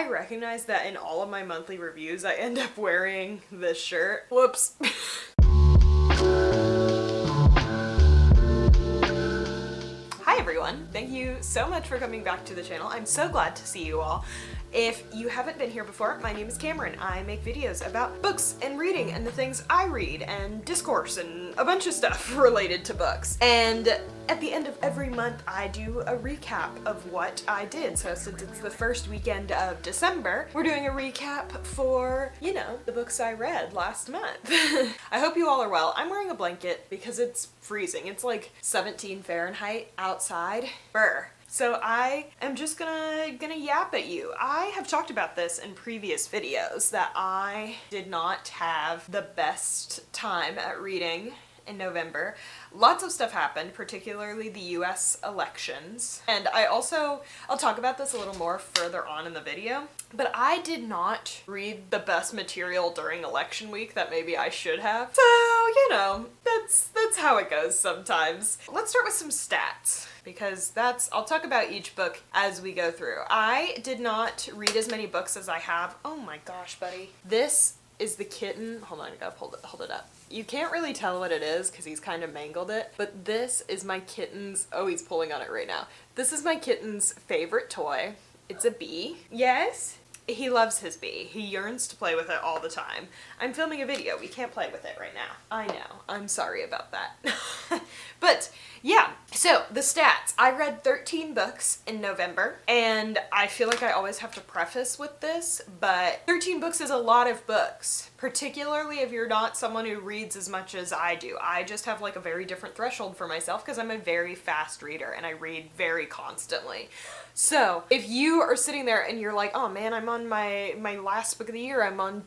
I recognize that in all of my monthly reviews, I end up wearing this shirt. Whoops. Hi everyone, thank you so much for coming back to the channel. I'm so glad to see you all. If you haven't been here before, my name is Cameron. I make videos about books and reading and the things I read and discourse and a bunch of stuff related to books. And at the end of every month, I do a recap of what I did. So since it's the first weekend of December, we're doing a recap for, you know, the books I read last month. I hope you all are well. I'm wearing a blanket because it's freezing. It's like 17 Fahrenheit outside. Brr. So I am just gonna yap at you. I have talked about this in previous videos that I did not have the best time at reading in November. Lots of stuff happened, particularly the US elections. And I'll talk about this a little more further on in the video, but I did not read the best material during election week that maybe I should have. So, you know, that's how it goes sometimes. Let's start with some stats, because I'll talk about each book as we go through. I did not read as many books as I have. Oh my gosh, buddy. This is the kitten. Hold on, I gotta hold it up. You can't really tell what it is because he's kind of mangled it, but this is my kitten's, oh, he's pulling on it right now. This is my kitten's favorite toy. It's a bee. Yes? He loves his bee. He yearns to play with it all the time. I'm filming a video. We can't play with it right now. I know. I'm sorry about that. But yeah, so the stats. I read 13 books in November, and I feel like I always have to preface with this, but 13 books is a lot of books, particularly if you're not someone who reads as much as I do. I just have like a very different threshold for myself because I'm a very fast reader and I read very constantly. So if you are sitting there and you're like, oh man, I'm on my last book of the year, I'm on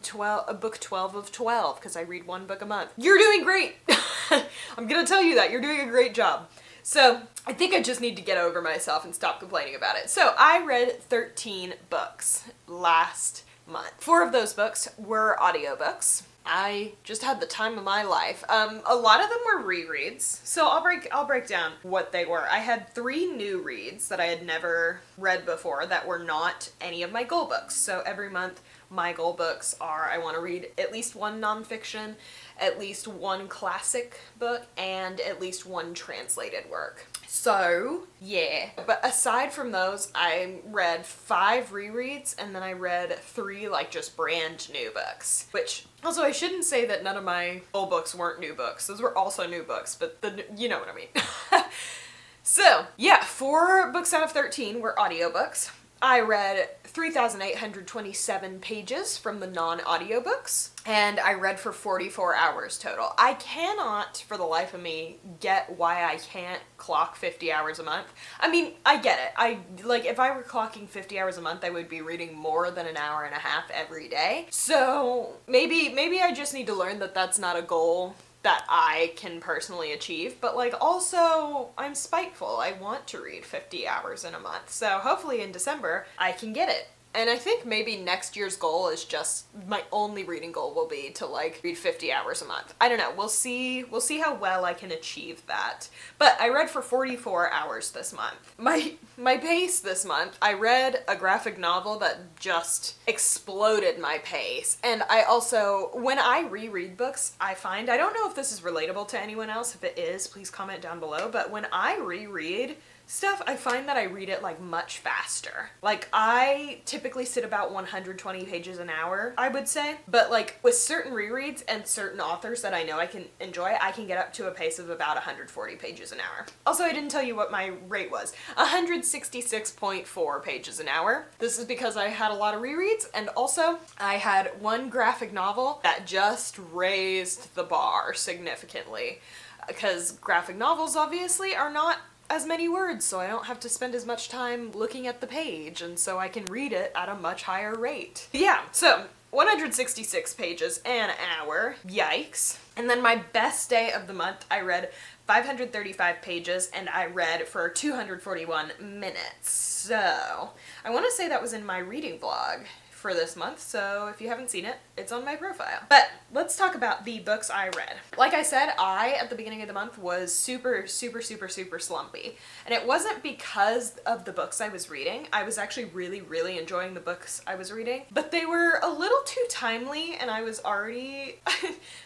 book 12 of 12 because I read one book a month. You're doing great. I'm gonna tell you that. You're doing a great job. So I think I just need to get over myself and stop complaining about it. So I read 13 books last month. 4 of those books were audiobooks. I just had the time of my life. A lot of them were rereads, so I'll break down what they were. I had 3 new reads that I had never read before that were not any of my goal books. So every month my goal books are I want to read at least 1 nonfiction, at least 1 classic book, and at least 1 translated work. So, yeah. But aside from those, I read 5 rereads, and then I read 3 like just brand new books. Which, also I shouldn't say that none of my old books weren't new books. Those were also new books, but you know what I mean. So, yeah, 4 books out of 13 were audiobooks. I read 3,827 pages from the non-audiobooks, and I read for 44 hours total. I cannot, for the life of me, get why I can't clock 50 hours a month. I mean, I get it. Like, if I were clocking 50 hours a month, I would be reading more than an hour and a half every day. So, maybe I just need to learn that that's not a goal that I can personally achieve, but like also I'm spiteful. I want to read 50 hours in a month. So hopefully in December I can get it. And I think maybe next year's goal is just, my only reading goal will be to like read 50 hours a month. I don't know, we'll see how well I can achieve that. But I read for 44 hours this month. My pace this month, I read a graphic novel that just exploded my pace. And I also, when I reread books, I find, I don't know if this is relatable to anyone else. If it is, please comment down below. But when I reread stuff, I find that I read it like much faster. Like I typically sit about 120 pages an hour, I would say. But like with certain rereads and certain authors that I know I can enjoy, I can get up to a pace of about 140 pages an hour. Also, I didn't tell you what my rate was. 166.4 pages an hour. This is because I had a lot of rereads, and also I had 1 graphic novel that just raised the bar significantly. Because graphic novels obviously are not as many words, so I don't have to spend as much time looking at the page, and so I can read it at a much higher rate. Yeah, so 166 pages an hour, yikes. And then my best day of the month, I read 535 pages, and I read for 241 minutes. So I want to say that was in my reading vlog for this month, so if you haven't seen it, it's on my profile. But let's talk about the books I read. Like I said, at the beginning of the month, was super slumpy. And it wasn't because of the books I was reading. I was actually really enjoying the books I was reading, but they were a little too timely, and I was already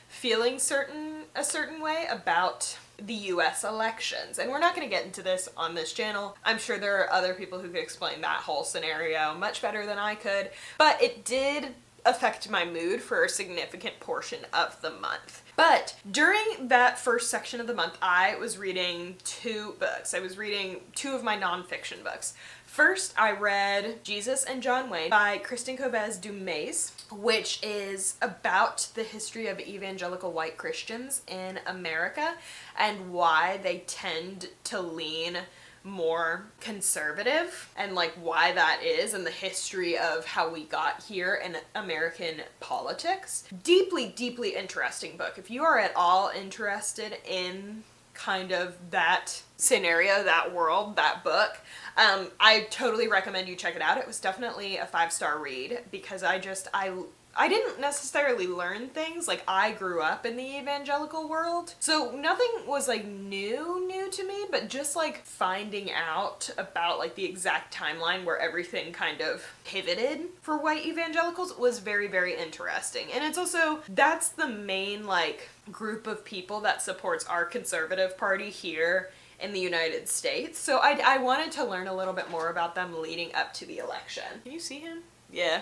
feeling a certain way about the US elections. And we're not going to get into this on this channel. I'm sure there are other people who could explain that whole scenario much better than I could, but it did affect my mood for a significant portion of the month. But during that first section of the month, I was reading 2 books. I was reading 2 of my nonfiction books. First, I read Jesus and John Wayne by Kristen Cobes Dumas, which is about the history of evangelical white Christians in America and why they tend to lean more conservative, and like why that is, and the history of how we got here in American politics. Deeply interesting book. If you are at all interested in kind of that scenario, that world, that book, I totally recommend you check it out. It was definitely a 5-star read because I didn't necessarily learn things. Like, I grew up in the evangelical world, so nothing was like new to me, but just like finding out about like the exact timeline where everything kind of pivoted for white evangelicals was very interesting. And it's also, that's the main like group of people that supports our conservative party here in the United States. So I wanted to learn a little bit more about them leading up to the election. Can you see him? Yeah.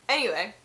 Anyway,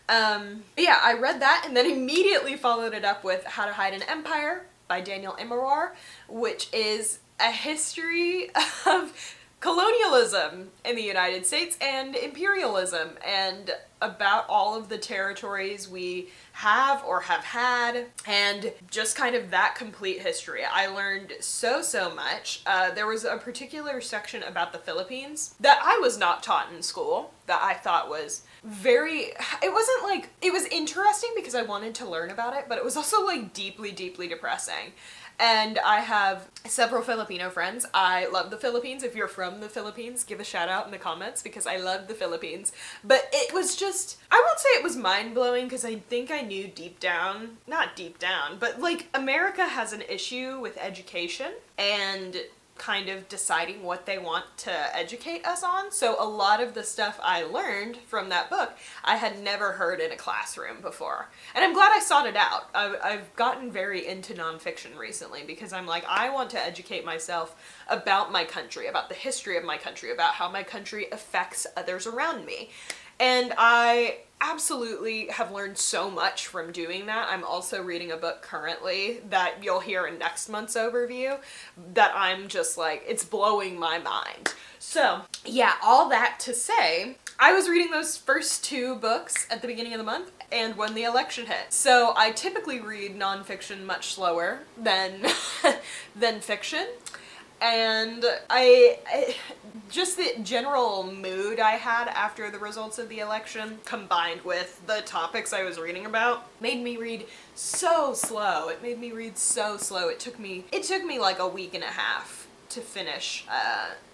yeah, I read that and then immediately followed it up with How to Hide an Empire by Daniel Immerwahr, which is a history of colonialism in the United States and imperialism, and about all of the territories we have or have had, and just kind of that complete history. I learned so much. There was a particular section about the Philippines that I was not taught in school that I thought was it wasn't like, it was interesting because I wanted to learn about it, but it was also like deeply depressing. And I have several Filipino friends. I love the Philippines. If you're from the Philippines, give a shout out in the comments because I love the Philippines. But it was just, I won't say it was mind-blowing because I think I knew deep down, not deep down, but like America has an issue with education and kind of deciding what they want to educate us on. So a lot of the stuff I learned from that book, I had never heard in a classroom before. And I'm glad I sought it out. I've gotten very into nonfiction recently because I'm like, I want to educate myself about my country, about the history of my country, about how my country affects others around me. And I absolutely have learned so much from doing that. I'm also reading a book currently that you'll hear in next month's overview that I'm just like, it's blowing my mind. So yeah, all that to say, I was reading those first 2 books at the beginning of the month and when the election hit. So I typically read nonfiction much slower than fiction. And just the general mood I had after the results of the election, combined with the topics I was reading about, made me read so slow. It made me read so slow. It took me like a week and a half to finish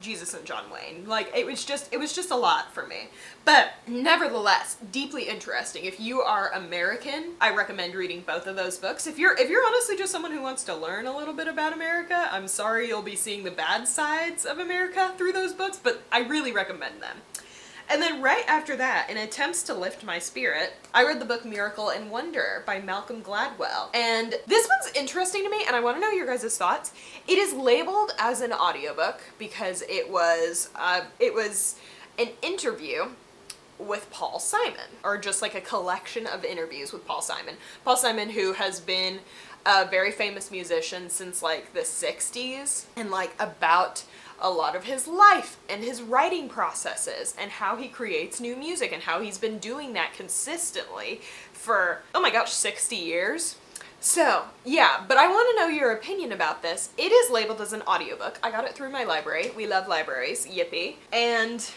Jesus and John Wayne. Like, it was just a lot for me. But nevertheless, deeply interesting. If you are American, I recommend reading both of those books. If you're honestly just someone who wants to learn a little bit about America, I'm sorry you'll be seeing the bad sides of America through those books, but I really recommend them. And then right after that, in attempts to lift my spirit, I read the book Miracle and Wonder by Malcolm Gladwell. And this one's interesting to me, and I want to know your guys' thoughts. It is labeled as an audiobook because it was an interview with Paul Simon, or just like a collection of interviews with Paul Simon. Paul Simon, who has been a very famous musician since like the 60s, and like about a lot of his life and his writing processes and how he creates new music and how he's been doing that consistently for, oh my gosh, 60 years. So yeah, but I want to know your opinion about this. It is labeled as an audiobook. I got it through my library. We love libraries, yippee. And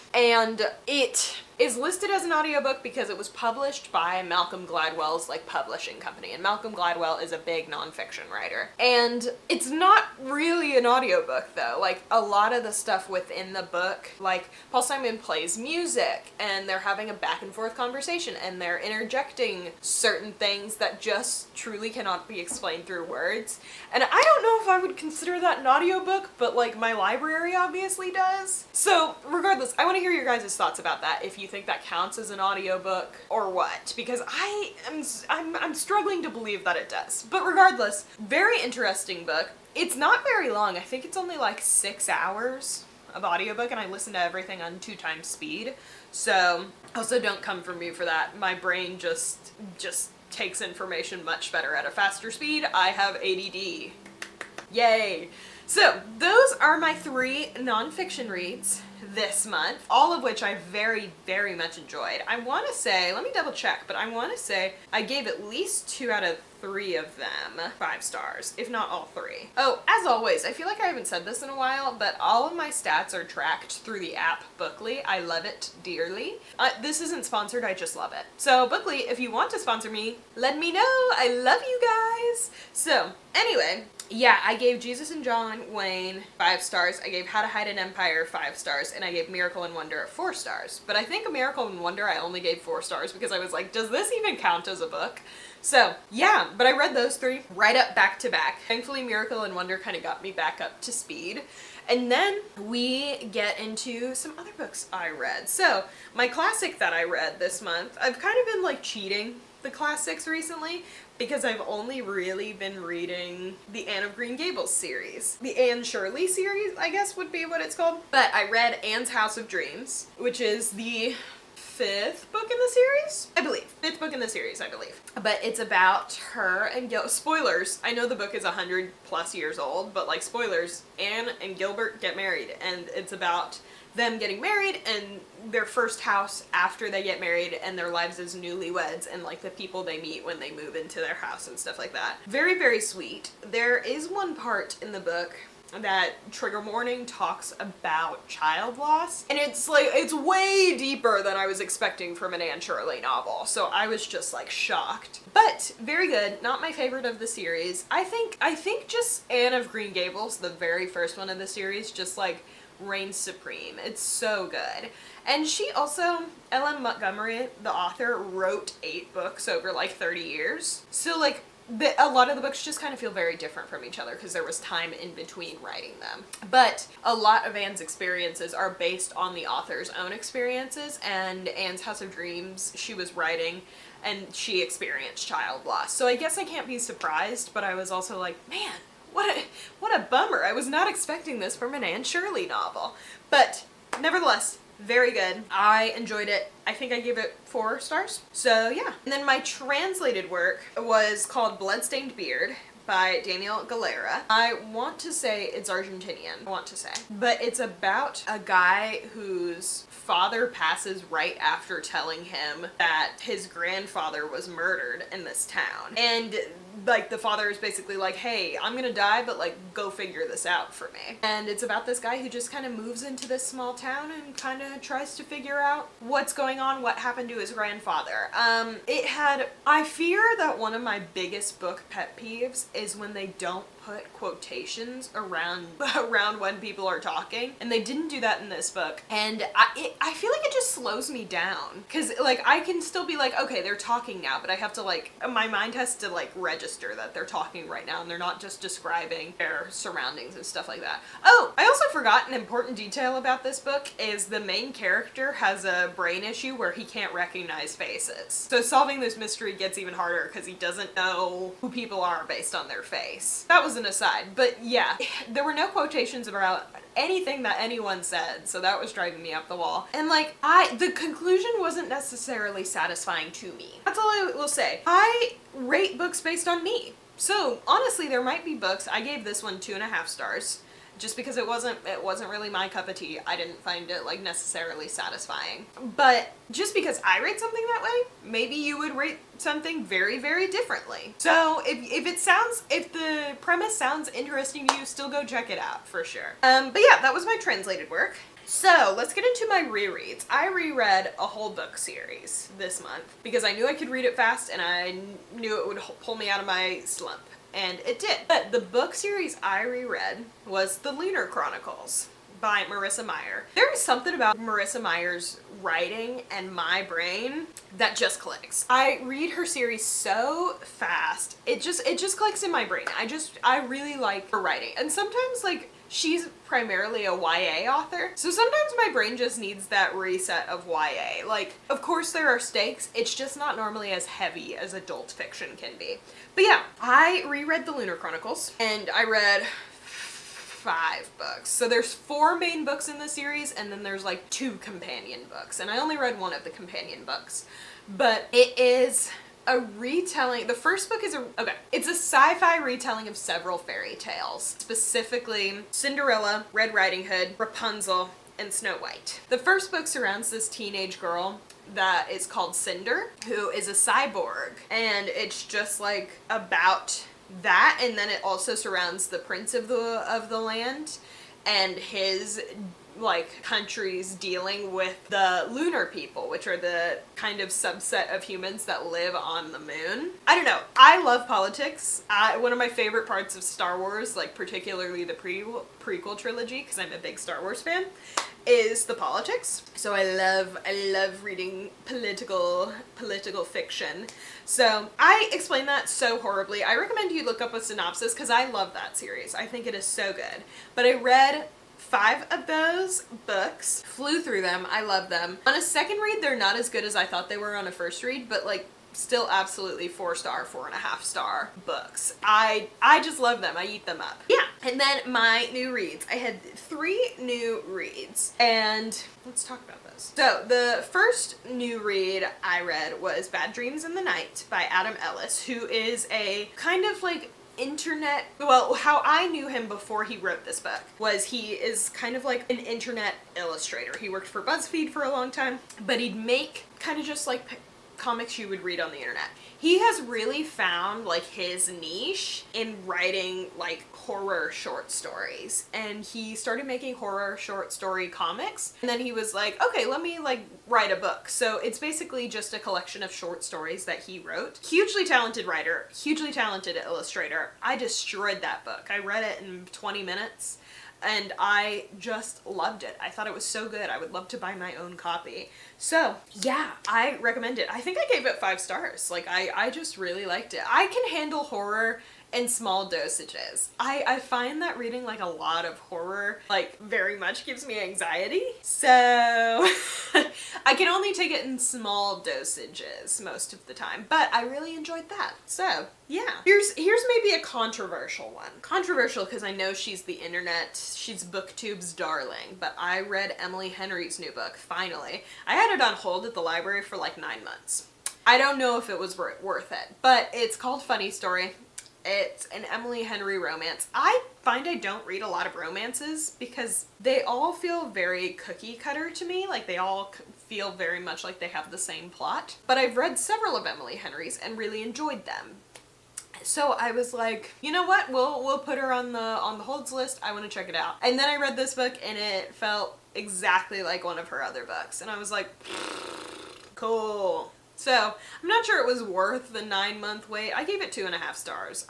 it is listed as an audiobook because it was published by Malcolm Gladwell's like publishing company, and Malcolm Gladwell is a big nonfiction writer. And it's not really an audiobook though. Like a lot of the stuff within the book, like Paul Simon plays music and they're having a back and forth conversation and they're interjecting certain things that just truly cannot be explained through words. And I don't know if I would consider that an audiobook, but like my library obviously does. So regardless, I want to hear your guys' thoughts about that, if you think that counts as an audiobook or what, because I'm struggling to believe that it does. But regardless, very interesting book. It's not very long. I think it's only like 6 hours of audiobook, and I listen to everything on 2x speed. So also don't come for me for that. My brain just takes information much better at a faster speed. I have ADD. Yay! So those are my 3 nonfiction reads this month, all of which I very, very much enjoyed. I want to say, let me double check, but I want to say I gave at least 2 out of 3 of them 5 stars, if not all 3. Oh, as always, I feel like I haven't said this in a while, but all of my stats are tracked through the app Bookly. I love it dearly. This isn't sponsored, I just love it. So Bookly, if you want to sponsor me, let me know. I love you guys. So anyway, yeah, I gave Jesus and John Wayne 5 stars. I gave How to Hide an Empire 5 stars, and I gave Miracle and Wonder 4 stars. But I think a Miracle and Wonder I only gave 4 stars because I was like, does this even count as a book? So yeah, but I read those 3 right up back to back. Thankfully, Miracle and Wonder kind of got me back up to speed. And then we get into some other books I read. So my classic that I read this month, I've kind of been like cheating the classics recently because I've only really been reading the Anne of Green Gables series. The Anne Shirley series, I guess would be what it's called. But I read Anne's House of Dreams, which is the 5th book in the series, I believe. 5th book in the series, I believe. But it's about her and spoilers, I know the book is 100+ years old, but like spoilers, Anne and Gilbert get married, and it's about them getting married and their first house after they get married and their lives as newlyweds and like the people they meet when they move into their house and stuff like that. Very, very sweet. There is one part in the book that trigger warning talks about child loss, and it's like, it's way deeper than I was expecting from an Anne Shirley novel, so I was just like shocked. But very good. Not my favorite of the series. I think just Anne of Green Gables, the very first one of the series, just like reigns supreme. It's so good. And she also, L.M. Montgomery, the author, wrote 8 books over like 30 years. So like a lot of the books just kind of feel very different from each other because there was time in between writing them. But a lot of Anne's experiences are based on the author's own experiences, and Anne's House of Dreams, she was writing and she experienced child loss. So I guess I can't be surprised, but I was also like, man, what a bummer. I was not expecting this from an Anne Shirley novel. But nevertheless, very good. I enjoyed it. I think I gave it 4 stars. So yeah. And then my translated work was called Bloodstained Beard by Daniel Galera. I want to say it's Argentinian, but it's about a guy whose father passes right after telling him that his grandfather was murdered in this town. And like the father is basically like, hey, I'm gonna die, but like go figure this out for me. And it's about this guy who just kind of moves into this small town and kind of tries to figure out what's going on, what happened to his grandfather. I fear that one of my biggest book pet peeves is when they don't put quotations around when people are talking, and they didn't do that in this book, and I feel like it just slows me down, because like I can still be like, okay, they're talking now, but I have to like, my mind has to like register that they're talking right now and they're not just describing their surroundings and stuff like that. Oh, I also forgot an important detail about this book is the main character has a brain issue where he can't recognize faces. So solving this mystery gets even harder because he doesn't know who people are based on their face. That was an aside, but yeah, there were no quotations about anything that anyone said, so that was driving me up the wall. And like, the conclusion wasn't necessarily satisfying to me. That's all I will say. I rate books based on me. So honestly, there might be books, I gave this one 2.5 stars. Just because it wasn't really my cup of tea. I didn't find it like necessarily satisfying. But just because I rate something that way, maybe you would rate something very, very differently. So if the premise sounds interesting to you, still go check it out for sure. But yeah, that was my translated work. So let's get into my rereads. I reread a whole book series this month because I knew I could read it fast and I knew it would pull me out of my slump. And it did. But the book series I reread was The Lunar Chronicles by Marissa Meyer. There is something about Marissa Meyer's writing and my brain that just clicks. I read her series so fast. It just clicks in my brain. I really like her writing. And sometimes, like, she's primarily a YA author, so sometimes my brain just needs that reset of YA. Like, of course there are stakes, it's just not normally as heavy as adult fiction can be. But yeah, I reread The Lunar Chronicles, and I read 5 books. So there's 4 main books in the series, and then there's like 2 companion books, and I only read one of the companion books. But it is a retelling. The first book is it's a sci-fi retelling of several fairy tales, specifically Cinderella, Red Riding Hood, Rapunzel, and Snow White. The first book surrounds this teenage girl that is called Cinder, who is a cyborg, and it's just like about that, and then it also surrounds the prince of the land and his like countries dealing with the lunar people, which are the kind of subset of humans that live on the moon. I don't know. I love politics. One of my favorite parts of Star Wars, like particularly the prequel trilogy, because I'm a big Star Wars fan, is the politics. So I love reading political fiction. So I explain that so horribly. I recommend you look up a synopsis because I love that series. I think it is so good. But I read 5 of those books, flew through them. I love them. On a second read, they're not as good as I thought they were on a first read, but like still absolutely 4-star, 4.5-star books. I just love them. I eat them up. Yeah. And then my new reads. I had 3 new reads, and let's talk about this. So the first new read I read was Bad Dreams in the Night by Adam Ellis, who is a kind of like internet, well, how I knew him before he wrote this book was he is kind of like an internet illustrator. He worked for BuzzFeed for a long time, but he'd make kind of just like comics you would read on the internet. He has really found like his niche in writing like horror short stories, and he started making horror short story comics, and then he was like, okay, let me like write a book. So it's basically just a collection of short stories that he wrote. Hugely talented writer, hugely talented illustrator. I destroyed that book. I read it in 20 minutes. And I just loved it. I thought it was so good. I would love to buy my own copy. So yeah, I recommend it. I think I gave it 5 stars. Like I just really liked it. I can handle horror in small dosages. I find that reading like a lot of horror like very much gives me anxiety. So I can only take it in small dosages most of the time, but I really enjoyed that. So yeah, here's maybe a controversial one. Controversial because I know she's the internet, she's BookTube's darling, but I read Emily Henry's new book, finally. I had it on hold at the library for like 9 months. I don't know if it was worth it, but it's called Funny Story. It's an Emily Henry romance. I find I don't read a lot of romances because they all feel very cookie cutter to me. Like they all feel very much like they have the same plot. But I've read several of Emily Henry's and really enjoyed them. So I was like, you know what? We'll put her on the holds list. I want to check it out. And then I read this book and it felt exactly like one of her other books. And I was like, cool. So I'm not sure it was worth the 9-month wait. I gave it 2.5 stars.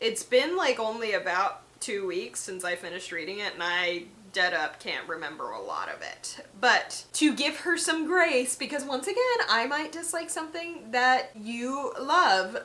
It's been like only about 2 weeks since I finished reading it, and I dead up can't remember a lot of it. But to give her some grace, because once again, I might dislike something that you love.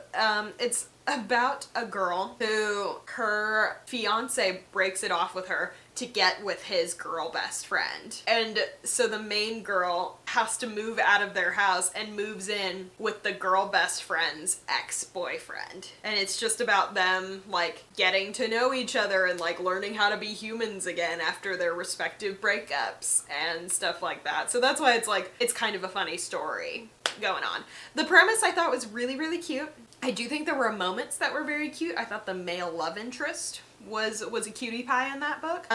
It's about a girl who her fiance breaks it off with her to get with his girl best friend. And so the main girl has to move out of their house and moves in with the girl best friend's ex-boyfriend. And it's just about them like getting to know each other and like learning how to be humans again after their respective breakups and stuff like that. So that's why it's like, it's kind of a funny story going on. The premise I thought was really, really cute. I do think there were moments that were very cute. I thought the male love interest was a cutie pie in that book.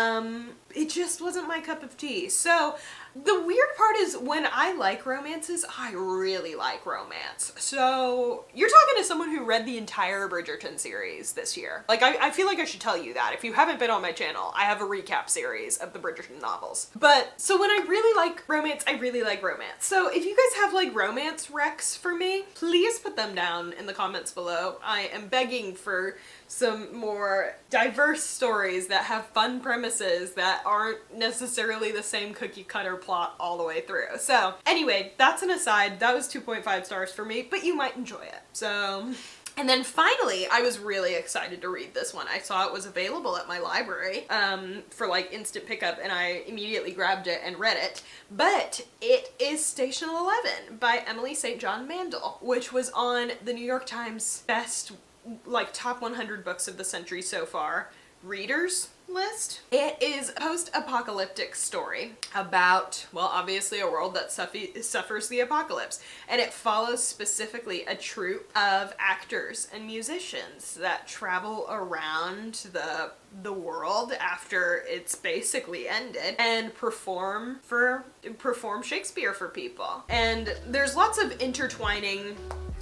It just wasn't my cup of tea. So The weird part is when I like romances, I really like romance. So you're talking to someone who read the entire Bridgerton series this year. Like, I feel like I should tell you that. If you haven't been on my channel, I have a recap series of the Bridgerton novels. But so when I really like romance, I really like romance. So if you guys have like romance recs for me, please put them down in the comments below. I am begging for some more diverse stories that have fun premises that aren't necessarily the same cookie cutter plot all the way through. So anyway, that's an aside. That was 2.5 stars for me, but you might enjoy it. So, and then finally, I was really excited to read this one. I saw it was available at my library for like instant pickup, and I immediately grabbed it and read it. But it is Station 11 by Emily St. John Mandel, which was on the New York Times best, like, top 100 books of the century so far readers list. It is a post-apocalyptic story about, well, obviously a world that suffers the apocalypse, and it follows specifically a troupe of actors and musicians that travel around the world after it's basically ended and perform Shakespeare for people. And there's lots of intertwining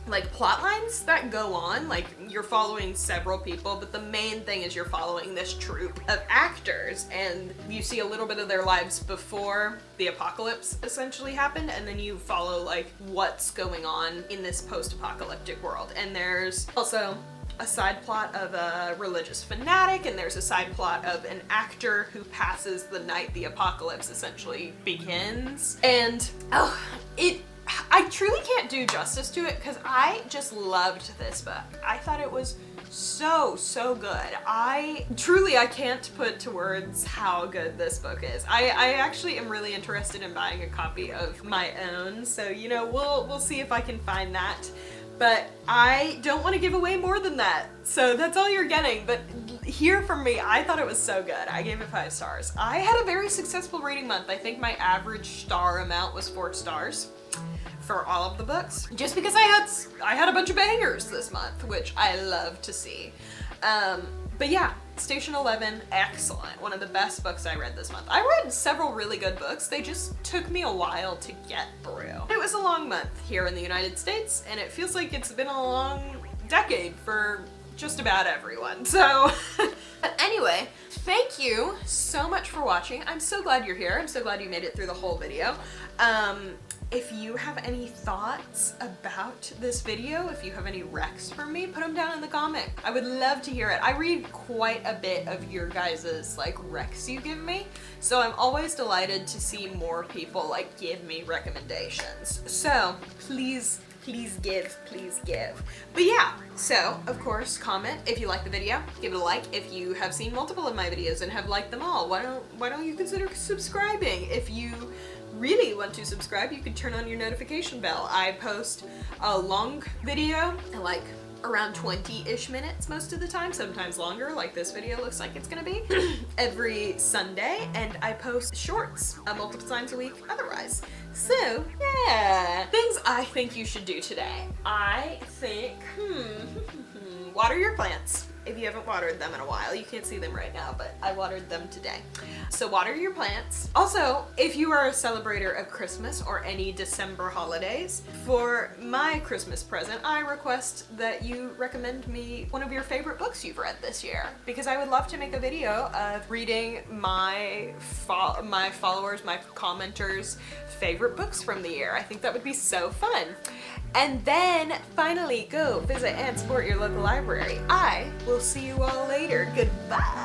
like plot lines that go on, like you're following several people, but the main thing is you're following this troupe of actors, and you see a little bit of their lives before the apocalypse essentially happened, and then you follow like what's going on in this post-apocalyptic world. And there's also a side plot of a religious fanatic, and there's a side plot of an actor who passes the night the apocalypse essentially begins. And I truly can't do justice to it because I just loved this book. I thought it was so good. I can't put to words how good this book is. I actually am really interested in buying a copy of my own, so you know, we'll see if I can find that. But I don't want to give away more than that, so that's all you're getting. But hear from me, I thought it was so good. I gave it 5 stars. I had a very successful reading month. I think my average star amount was 4 stars for all of the books, just because I had a bunch of bangers this month, which I love to see. But yeah, Station 11, excellent. One of the best books I read this month. I read several really good books. They just took me a while to get through. It was a long month here in the United States, and it feels like it's been a long decade for just about everyone. So, but anyway, thank you so much for watching. I'm so glad you're here. I'm so glad you made it through the whole video. If you have any thoughts about this video, if you have any recs for me, put them down in the comment. I would love to hear it. I read quite a bit of your guys's like recs you give me, so I'm always delighted to see more people like give me recommendations. So please give. But yeah, so of course comment if you like the video, give it a like. If you have seen multiple of my videos and have liked them all, why don't you consider subscribing? If you really want to subscribe, you can turn on your notification bell. I post a long video, like around 20-ish minutes most of the time, sometimes longer, like this video looks like it's gonna be, every Sunday, and I post shorts multiple times a week otherwise. So yeah, things I think you should do today. I think, water your plants. If you haven't watered them in a while, you can't see them right now, but I watered them today. So water your plants. Also, if you are a celebrator of Christmas or any December holidays, for my Christmas present, I request that you recommend me one of your favorite books you've read this year, because I would love to make a video of reading my followers, my commenters' favorite books from the year. I think that would be so fun. And then finally, go visit and support your local library. I will see you all later. Goodbye.